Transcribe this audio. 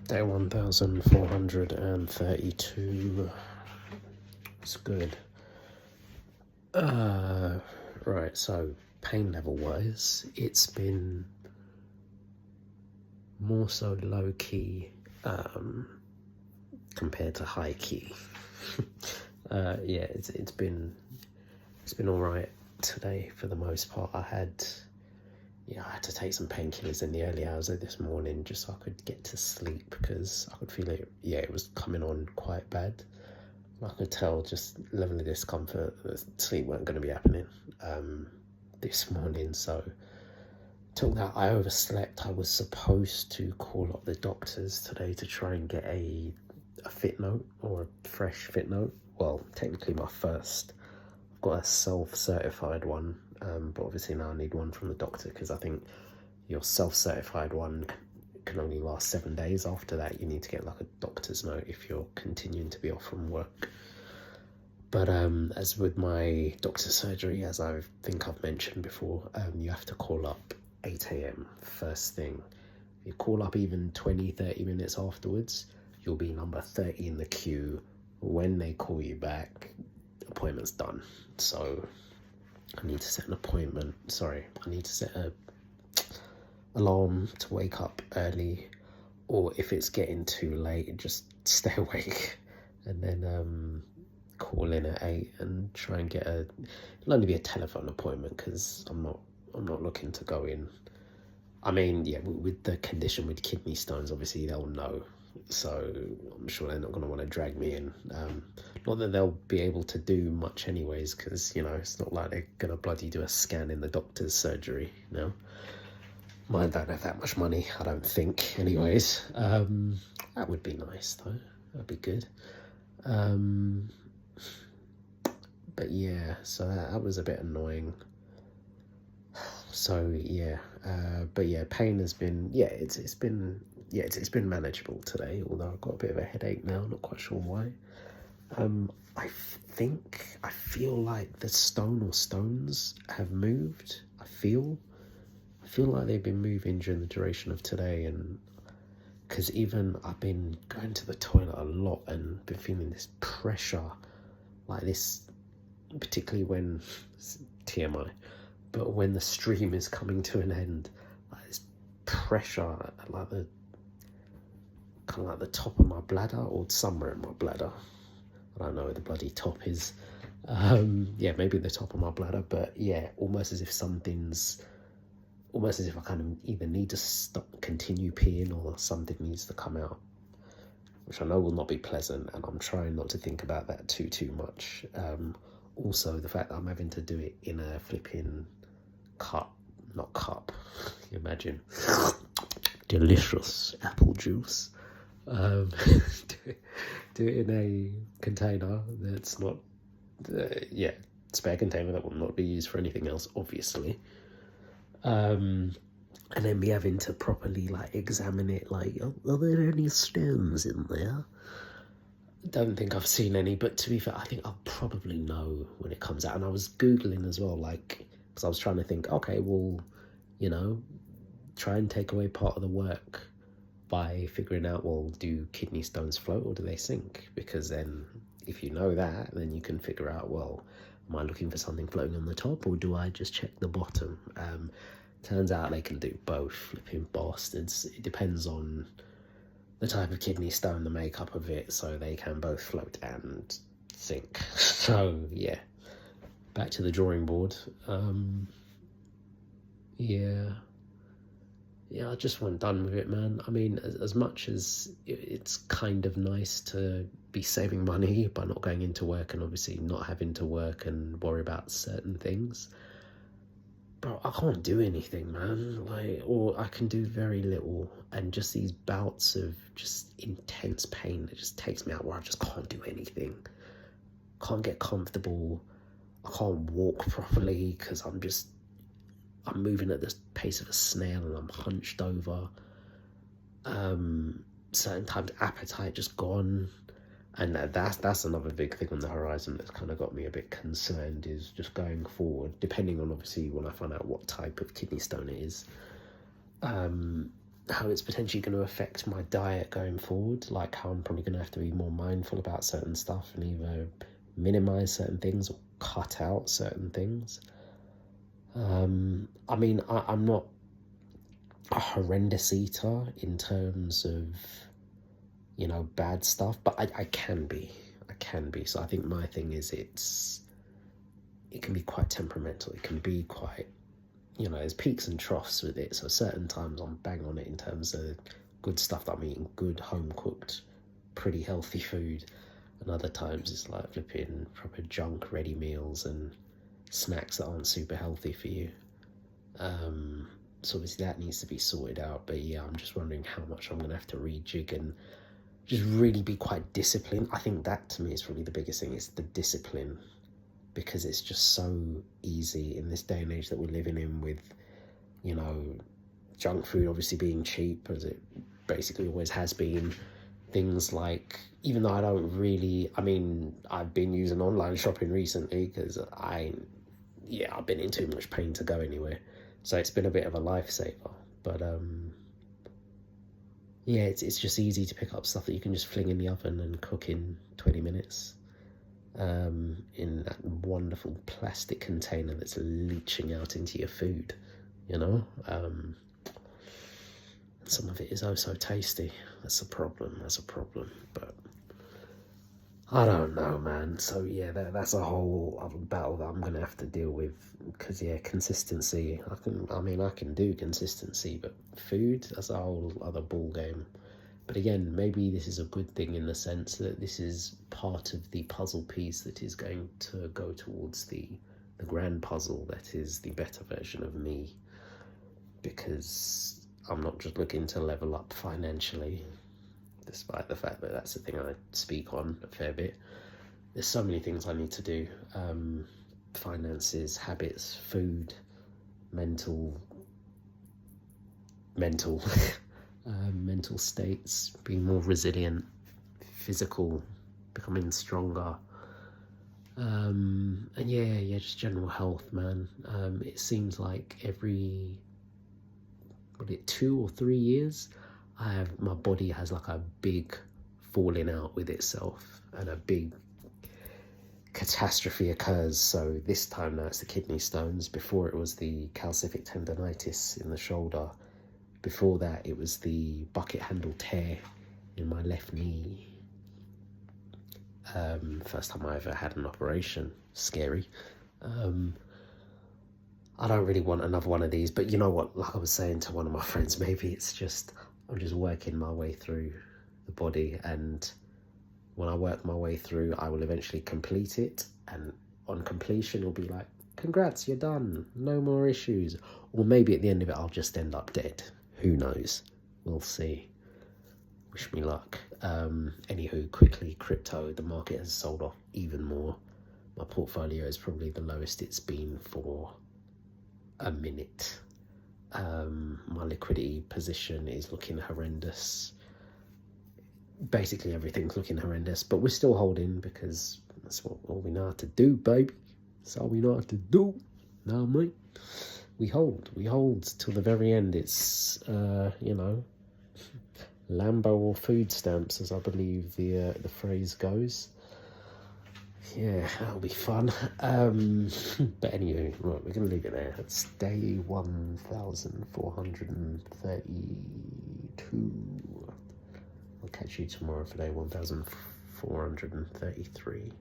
Day 1432. It's good. Right, so pain level wise, it's been more so low key compared to high key. Yeah, it's been all right today for the most part. I had to take some painkillers in the early hours of this morning just so I could get to sleep because I could feel it. Yeah, it was coming on quite bad. I could tell just level of discomfort. Sleep weren't going to be happening this morning, so took that. I overslept. I was supposed to call up the doctors today to try and get a fit note or a fresh fit note. Well, technically my first. I've got a self-certified one, but obviously now I need one from the doctor because I think your self-certified one can only last 7 days. After that, you need to get like a doctor's note if you're continuing to be off from work. But as with my doctor's surgery, as I think I've mentioned before, you have to call up 8 a.m. first thing. If you call up even 20-30 minutes afterwards, you'll be number 30 in the queue. When they call you back, appointment's done. So I need to set an appointment. I need to set a alarm to wake up early, or if it's getting too late, just stay awake and then call in at 8 and try and get it'll only be a telephone appointment because I'm not looking to go in. I mean, yeah, with the condition with kidney stones, obviously they'll know, so I'm sure they're not going to want to drag me in. Not that they'll be able to do much anyways, because it's not like they're going to bloody do a scan in the doctor's surgery. Mine don't have that much money, I don't think. Anyways, that would be nice though. That'd be good. But yeah, so that was a bit annoying. So yeah, but yeah, pain has been it's been manageable today. Although I've got a bit of a headache now, not quite sure why. I feel like the stones have moved. I feel like they've been moving during the duration of today, and because even I've been going to the toilet a lot and been feeling this pressure, like this, particularly when TMI, but when the stream is coming to an end, like this pressure at like the kind of like the top of my bladder or somewhere in my bladder. I don't know where the bloody top is. Yeah, maybe the top of my bladder, but yeah, almost as if I kind of either need to continue peeing or something needs to come out, which I know will not be pleasant, and I'm trying not to think about that too much. Also, the fact that I'm having to do it in a flipping not cup, imagine, delicious apple juice. Do it in a container that's not, spare container that will not be used for anything else, obviously. And then be having to properly like examine it, like, are there any stones in there? Don't think I've seen any, but to be fair, I think I'll probably know when it comes out. And I was Googling as well, like, because I was trying to think, okay, well, try and take away part of the work by figuring out, well, do kidney stones float or do they sink? Because then if you know that, then you can figure out, well, am I looking for something floating on the top or do I just check the bottom? Turns out they can do both, flipping bastards. It depends on the type of kidney stone, the makeup of it, so they can both float and sink. So yeah, back to the drawing board. Yeah, I just wasn't done with it, man. I mean, as much as it's kind of nice to be saving money by not going into work and obviously not having to work and worry about certain things, bro, I can't do anything, man. Like, or I can do very little, and just these bouts of just intense pain that just takes me out where I just can't do anything. Can't get comfortable. I can't walk properly because I'm moving at the pace of a snail and I'm hunched over. Certain times appetite just gone. And that's another big thing on the horizon that's kind of got me a bit concerned, is just going forward, depending on obviously when I find out what type of kidney stone it is. how it's potentially going to affect my diet going forward, like how I'm probably going to have to be more mindful about certain stuff and either minimize certain things or cut out certain things. I mean, I'm not a horrendous eater in terms of, you know, bad stuff, but I can be. I can be. So I think my thing is it can be quite temperamental. It can be quite, you know, there's peaks and troughs with it. So certain times I'm bang on it in terms of good stuff that I'm eating, good home cooked, pretty healthy food. And other times it's like flipping proper junk ready meals and snacks that aren't super healthy for you. So obviously that needs to be sorted out. But yeah, I'm just wondering how much I'm going to have to rejig and just really be quite disciplined. I think that to me is probably the biggest thing, is the discipline, because it's just so easy in this day and age that we're living in with, you know, junk food obviously being cheap, as it basically always has been. Things like, even though I don't really, I mean, I've been using online shopping recently because I've been in too much pain to go anywhere. So it's been a bit of a lifesaver. But yeah, it's just easy to pick up stuff that you can just fling in the oven and cook in 20 minutes. In that wonderful plastic container that's leaching out into your food, you know. Some of it is oh so tasty. That's a problem. But I don't know, man. So yeah, that's a whole other battle that I'm gonna have to deal with. Because yeah, consistency. I can do consistency, but food, that's a whole other ball game. But again, maybe this is a good thing in the sense that this is part of the puzzle piece that is going to go towards the grand puzzle that is the better version of me. Because I'm not just looking to level up financially, despite the fact that that's the thing I speak on a fair bit. There's so many things I need to do. Finances, habits, food, mental mental states, being more resilient, physical, becoming stronger, and yeah, just general health, man. It seems like every 2 or 3 years, my body has like a big falling out with itself, and a big catastrophe occurs. So this time now it's the kidney stones. Before it was the calcific tendonitis in the shoulder. Before that, it was the bucket handle tear in my left knee. First time I ever had an operation. Scary. I don't really want another one of these, but you know what? Like I was saying to one of my friends, maybe it's just, I'm just working my way through the body, and when I work my way through, I will eventually complete it, and on completion, it'll be like, congrats, you're done. No more issues. Or maybe at the end of it, I'll just end up dead. Who knows? We'll see. Wish me luck. Anywho, quickly, crypto, the market has sold off even more. My portfolio is probably the lowest it's been for a minute. My liquidity position is looking horrendous. Basically everything's looking horrendous, but we're still holding because that's all we know how to do, baby. That's all we know how to do. Nah, mate. We hold till the very end. It's Lambo or food stamps, as I believe the phrase goes. Yeah, that'll be fun. But anyway, right, we're gonna leave it there. It's day 1432. I'll catch you tomorrow for day 1433.